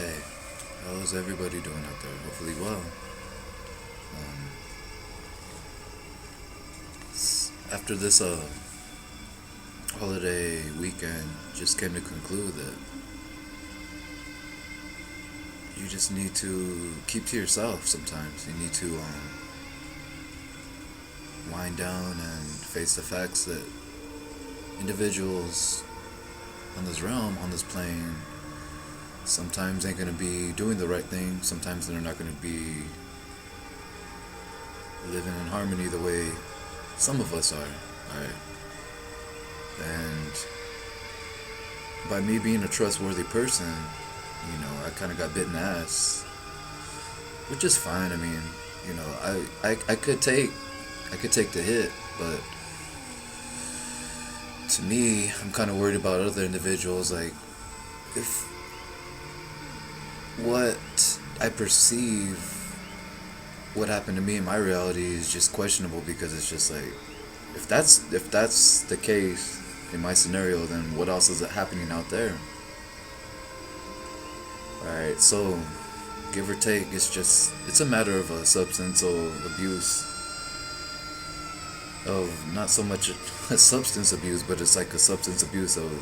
Hey, how's everybody doing out there? Hopefully well. Um, After this holiday weekend, just came to conclude that you just need to keep to yourself sometimes. You need to wind down and face the facts that individuals on this realm, on this plane, sometimes ain't gonna be doing the right thing. Sometimes they're not gonna be living in harmony the way some of us are. Alright. And by me being a trustworthy person, I kind of got bit in the ass, which is fine. I mean, I could take the hit, but to me, I'm kind of worried about other individuals. Like, if what I perceive, what happened to me in my reality is just questionable, because it's just like, if that's the case in my scenario, then what else is happening out there? Alright, so give or take, it's a matter of a substance or abuse, of not so much a substance abuse, but it's like a substance abuse of,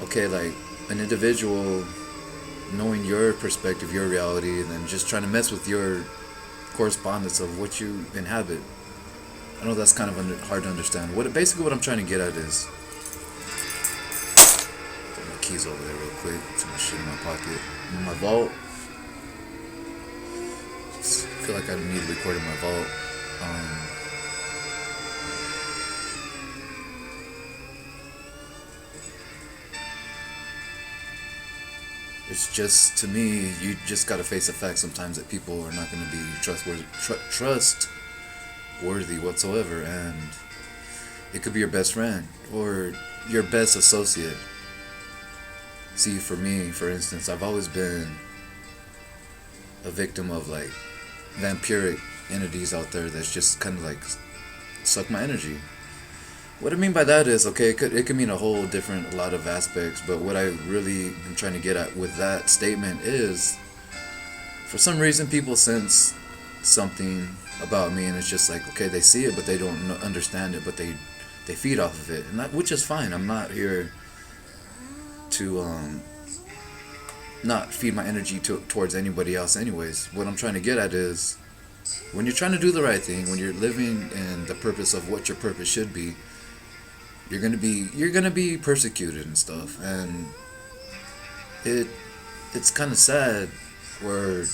okay, like an individual knowing your perspective, your reality, and then just trying to mess with your correspondence of what you inhabit. I know that's kind of hard to understand. What I'm trying to get at is, put my keys over there real quick. Too much shit in my pocket. In my vault. Just feel like I need to record in my vault. It's just, to me, you just gotta face the fact sometimes that people are not gonna be trustworthy whatsoever, and it could be your best friend or your best associate. See, for me, for instance, I've always been a victim of like vampiric entities out there that's just kind of like suck my energy. What I mean by that is, okay, it could mean a lot of aspects, but what I really am trying to get at with that statement is, for some reason, people sense something about me, and it's just like, okay, they see it, but they don't understand it, but they feed off of it, and which is fine. I'm not here to not feed my energy towards anybody else, anyways. What I'm trying to get at is, when you're trying to do the right thing, when you're living in the purpose of what your purpose should be, you're gonna be persecuted and stuff, and it's kind of sad where,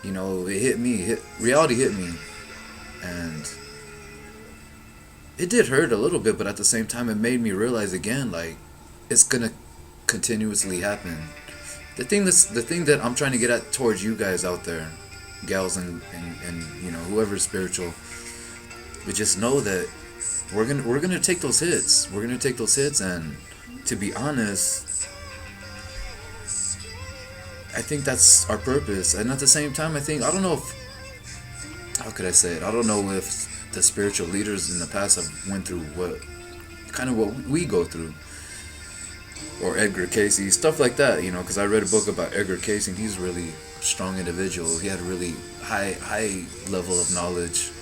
reality hit me, and it did hurt a little bit, but at the same time, it made me realize again, like, it's gonna continuously happen. The thing that I'm trying to get at towards you guys out there, gals, and whoever's spiritual, but just know that we're gonna take those hits. We're gonna take those hits, and to be honest, I think that's our purpose. And at the same time, I don't know if, how could I say it? I don't know if the spiritual leaders in the past have went through what we go through, or Edgar Casey, stuff like that. Because I read a book about Edgar Casey, and he's a really strong individual. He had a really high level of knowledge.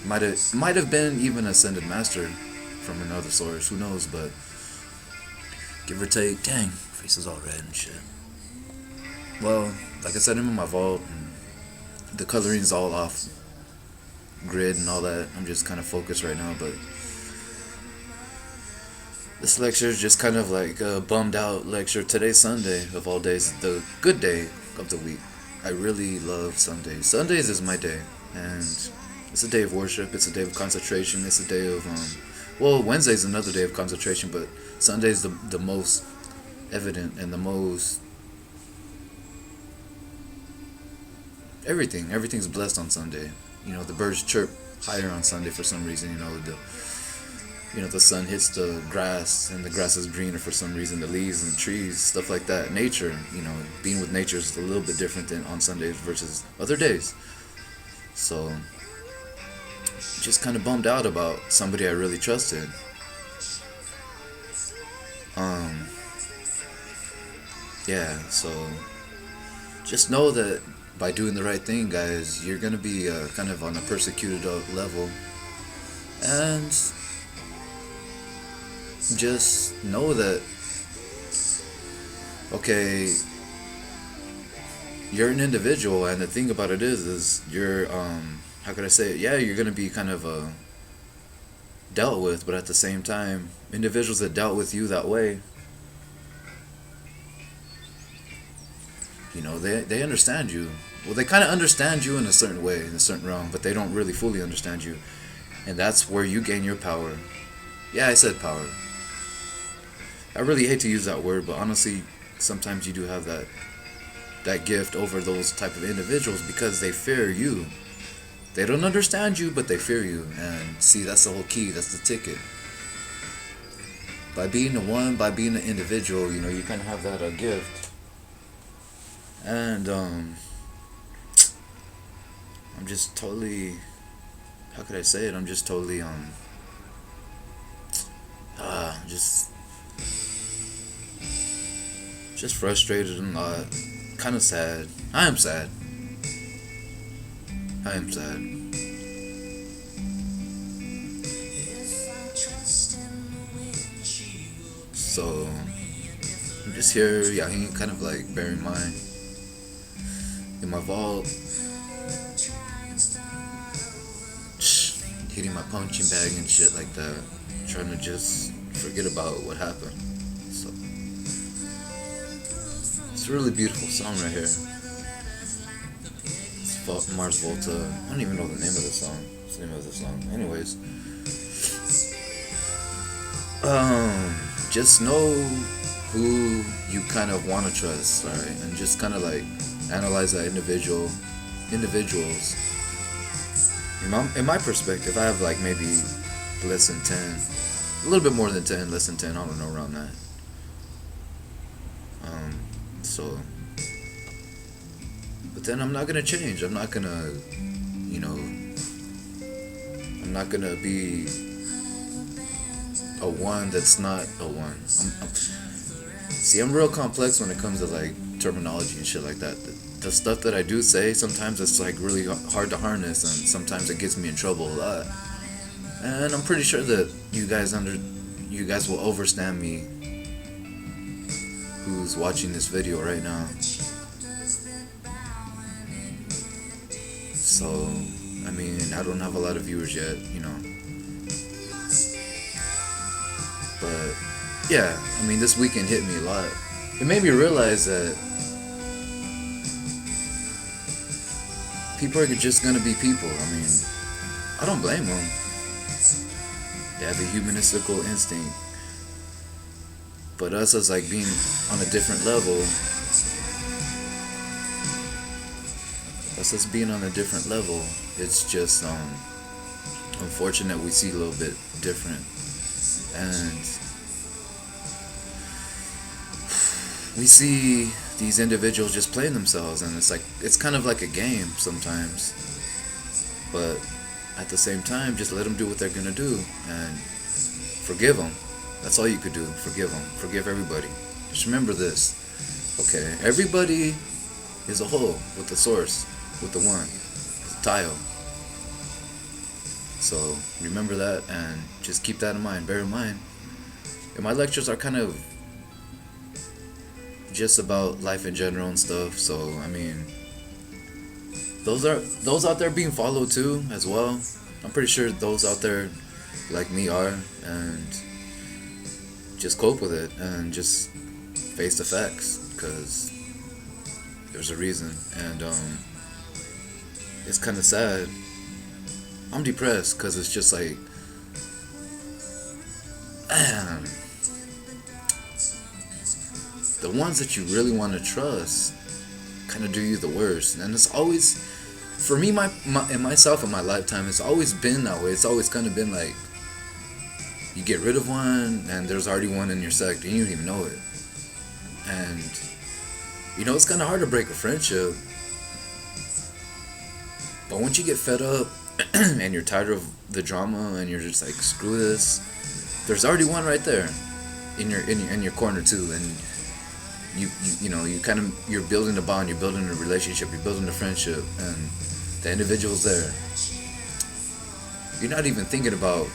Might have been even ascended master from another source. Who knows? But give or take, dang, face is all red and shit. Well, like I said, I'm in my vault, and the coloring's all off grid and all that. I'm just kind of focused right now, but this lecture is just kind of like a bummed out lecture. Today's Sunday, of all days, the good day of the week. I really love Sundays. Sundays is my day, and it's a day of worship. It's a day of concentration. It's a day of Wednesday's another day of concentration, but Sunday's the most evident, and the most everything's blessed on Sunday. The birds chirp higher on Sunday for some reason. The sun hits the grass, and the grass is greener for some reason. The leaves and the trees, stuff like that. Nature, being with nature is a little bit different than on Sundays versus other days. So, just kind of bummed out about somebody I really trusted. Um, yeah, so just know that by doing the right thing, guys, you're gonna be kind of on a persecuted level, and just know that, okay, you're an individual, and the thing about it is you're how could I say it? Yeah, you're gonna be kind of dealt with, but at the same time, individuals that dealt with you that way, they understand you. Well, they kind of understand you in a certain way, in a certain realm, but they don't really fully understand you, and that's where you gain your power. Yeah, I said power. I really hate to use that word, but honestly, sometimes you do have that gift over those type of individuals because they fear you. They don't understand you, but they fear you. And see, that's the whole key. That's the ticket. By being the one, by being an individual, you kind of have that gift. And I'm just totally, how could I say it? I'm just totally just frustrated and kind of sad. I am sad. I am sad. So I'm just here, kind of like burying mine in my vault, hitting my punching bag and shit like that, trying to just forget about what happened. So it's a really beautiful song right here. It's Mars Volta. I don't even know the name of the song. What's the name of the song? Anyways, just know who you kind of want to trust, alright, and just kind of like analyze that individuals. In my perspective, I have like maybe less than 10, a little bit more than 10, less than 10, I don't know, around that. So, but then I'm not gonna change. I'm not gonna, I'm not gonna be a one that's not a one. I'm real complex when it comes to like terminology and shit like that. The stuff that I do say, sometimes it's like really hard to harness, and sometimes it gets me in trouble a lot. And I'm pretty sure that you guys will understand me, who's watching this video right now. So, I mean, I don't have a lot of viewers yet, But, yeah, I mean, this weekend hit me a lot. It made me realize that people are just gonna be people. I mean, I don't blame them. They have a humanistical instinct. But us as like being on a different level, it's just unfortunate we see a little bit different. And we see these individuals just playing themselves, and it's kind of like a game sometimes. But at the same time, just let them do what they're gonna do and forgive them. That's all you could do. Forgive them. Forgive everybody. Just remember this. Okay, everybody is a whole with the source, with the one, with the tile. So remember that and just keep that in mind. Bear in mind. And my lectures are kind of just about life in general and stuff. So I mean, those out there being followed too as well. I'm pretty sure those out there like me are, and just cope with it and just face the facts, because there's a reason. And it's kind of sad. I'm depressed because it's just like, man, the ones that you really want to trust kind of do you the worst. And it's always, for me, myself in my lifetime, it's always been that way. It's always kind of been like, you get rid of one and there's already one in your sect and you don't even know it. And it's kind of hard to break a friendship, but once you get fed up and you're tired of the drama and you're just like, screw this, there's already one right there. in your corner too, and you kind of you're building a bond, you're building a relationship, you're building a friendship, and the individual's there. You're not even thinking about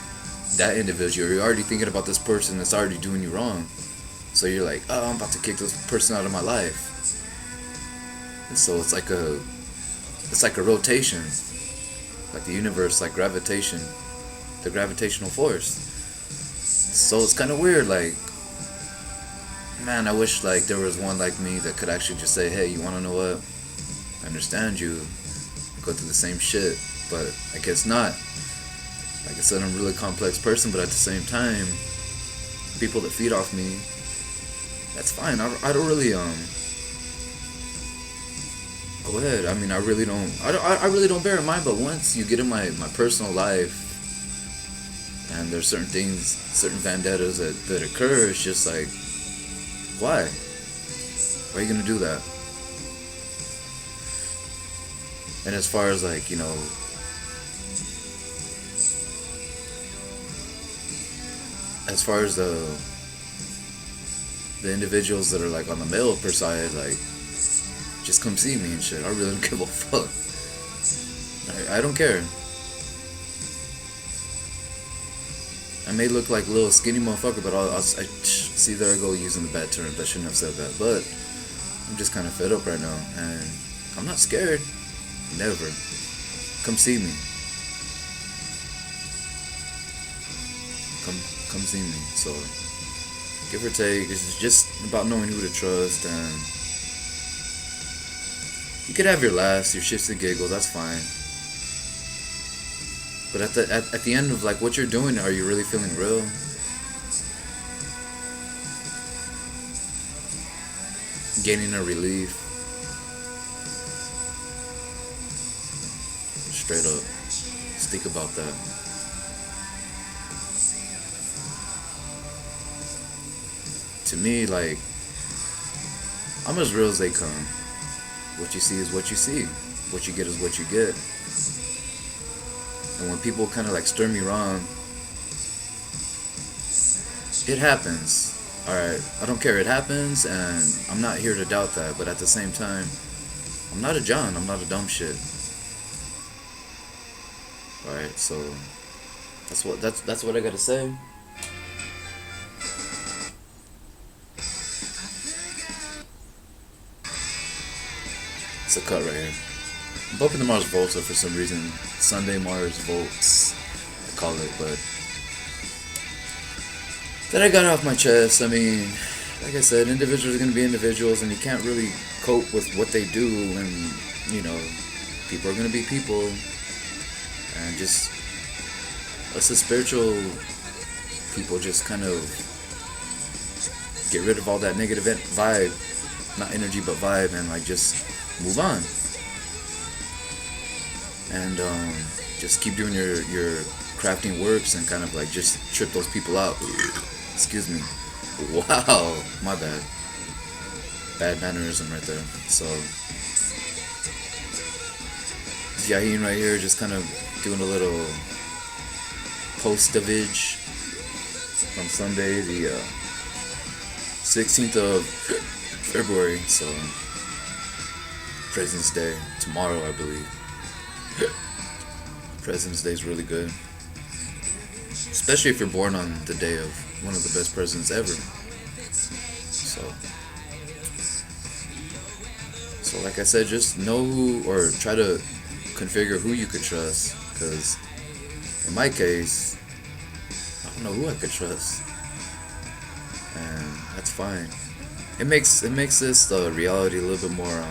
that individual. You're already thinking about this person that's already doing you wrong. So you're like, oh, I'm about to kick this person out of my life. And so it's like a rotation, like the universe, like gravitation, the gravitational force. So it's kind of weird. Like, man, I wish like there was one like me that could actually just say, hey, you want to know what? I understand you. Go through the same shit, but I guess not. Like I said, I'm a really complex person, but at the same time, people that feed off me, that's fine. I don't really go ahead. I mean, I really don't bear in mind. But once you get in my personal life, and there's certain things, certain vendettas that occur, it's just like, why? Why are you gonna do that? And as far as like, as far as the individuals that are like on the male per side, like, just come see me and shit. I really don't give a fuck. I don't care. I may look like a little skinny motherfucker, but see, there I go using the bad terms. I shouldn't have said that, but I'm just kind of fed up right now, and I'm not scared. Never. Come see me. Come see me. So, give or take, it's just about knowing who to trust, and you could have your laughs, your shits and giggles. That's fine. But at the end of like what you're doing, are you really feeling real? Gaining a relief. Straight up. Just think about that. To me, like, I'm as real as they come. What you see is what you see. What you get is what you get. And when people kind of like stir me wrong, it happens. Alright, I don't care, it happens, and I'm not here to doubt that, but at the same time, I'm not a John, I'm not a dumb shit. Alright, so that's what I gotta say. It's a cut right here. I'm bumping the Mars Volta for some reason. Sunday Mars Volts, I call it, but that I got off my chest. I mean, like I said, individuals are going to be individuals, and you can't really cope with what they do, and, people are going to be people, and just, us as spiritual people just kind of get rid of all that negative vibe, not energy, but vibe, and like just move on. And just keep doing your crafting works and kind of like just trip those people out. Excuse me. Wow, my bad. Bad mannerism right there. So, Yahin right here, just kind of doing a little post-avage from Sunday, the 16th of February. So, President's Day tomorrow, I believe. President's Day is really good, especially if you're born on the day of one of the best presidents ever. So like I said, just know who, or try to configure who you could trust, because in my case, I don't know who I could trust, and that's fine. It makes this reality a little bit more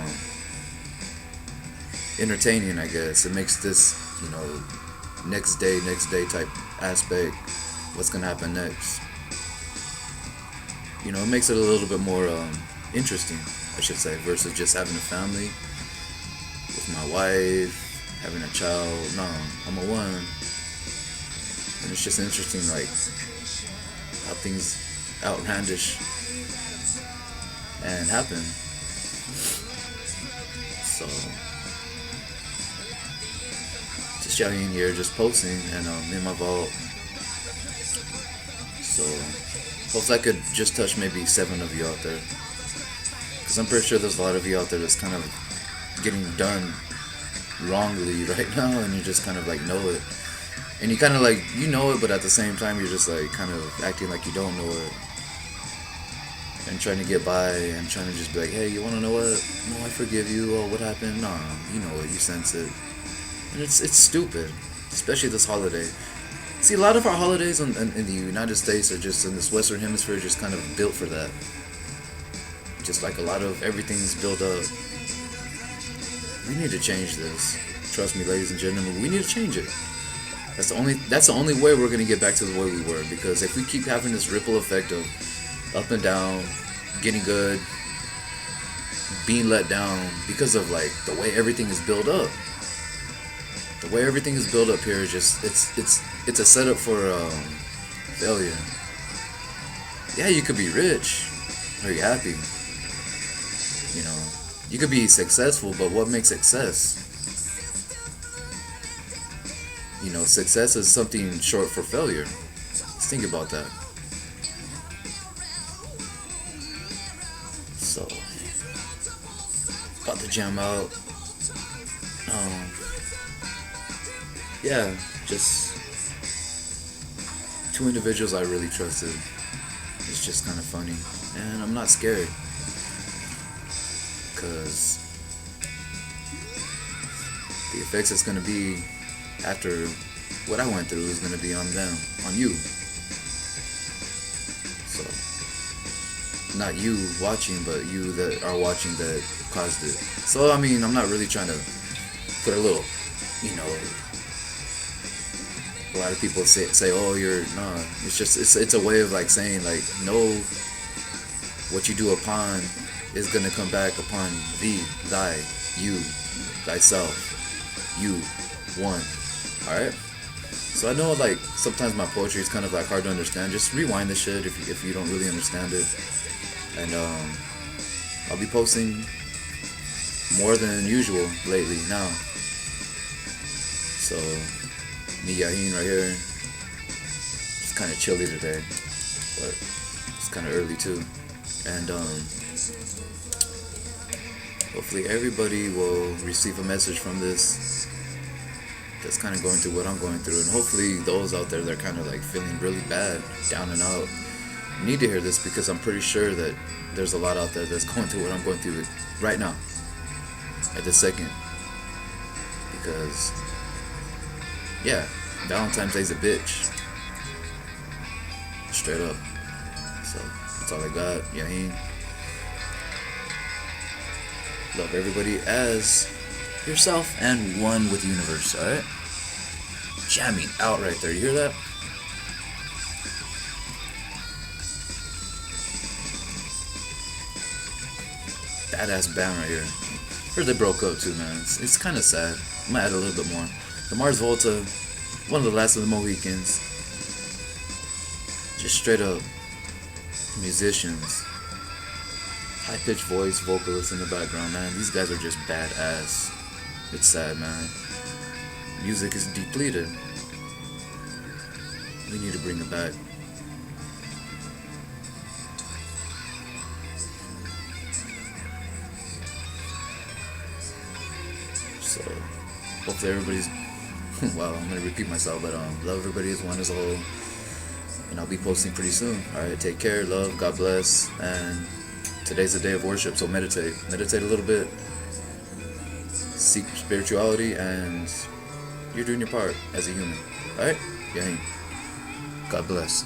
entertaining, I guess. It makes this, next day type aspect, what's gonna happen next. It makes it a little bit more interesting, I should say, versus just having a family with my wife, having a child. No, I'm a one, and it's just interesting, like how things outlandish and happen. So. Just shouting here, just posting, and in my vault. So hopefully I could just touch maybe 7 of you out there. Because I'm pretty sure there's a lot of you out there that's kind of getting done wrongly right now, and you just kind of like know it. And you kind of like, you know it, but at the same time, you're just like kind of acting like you don't know it. And trying to get by and trying to just be like, hey, you want to know what? No, I forgive you. Oh, what happened? Nah, you know it. You sense it. And it's stupid, especially this holiday. See, a lot of our holidays in the United States are just in this Western Hemisphere, just kind of built for that. Just like a lot of everything's built up. We need to change this. Trust me, ladies and gentlemen, we need to change it. That's the only way we're gonna get back to the way we were. Because if we keep having this ripple effect of up and down, getting good, being let down because of like the way everything is built up. The way everything is built up here is just it's a setup for failure. Yeah, you could be rich, or you happy. You know, you could be successful, but what makes success? You know, success is something short for failure. Let's think about that. So, about to jam out. Yeah, just 2 individuals I really trusted. It's just kind of funny, and I'm not scared, because the effects it's gonna be after what I went through is gonna be on them, on you. So, not you watching, but you that are watching that caused it. So I mean, I'm not really trying to put a little, you know. A lot of people say, oh, you're nah. It's just it's a way of like saying like, know what you do upon is gonna come back upon thee, thy, you, thyself, you, one. All right. So I know like sometimes my poetry is kind of like hard to understand. Just rewind the shit if you don't really understand it. And I'll be posting more than usual lately now. So me, Yahin, right here. It's kind of chilly today, but it's kind of early too. And hopefully everybody will receive a message from this that's kind of going through what I'm going through. And hopefully those out there that are kind of like feeling really bad, down and out, need to hear this, because I'm pretty sure that there's a lot out there that's going through what I'm going through right now, at this second. Because yeah, Valentine's Day's a bitch. Straight up. So, that's all I got. Yahin. Love everybody as yourself and one with the universe, alright? Jamming out right there. You hear that? Badass band right here. Heard they broke up too, man. It's kind of sad. I'm gonna add a little bit more. The Mars Volta, one of the last of the Mohicans. Just straight up musicians. High-pitched voice, vocalists in the background, man. These guys are just badass. It's sad, man. Music is depleted. We need to bring it back. So, hopefully everybody's well, I'm gonna repeat myself, but love everybody as one as a whole, and I'll be posting pretty soon. All right, take care, love, God bless, and today's a day of worship, so meditate a little bit, seek spirituality, and you're doing your part as a human. All right, Yahin. God bless.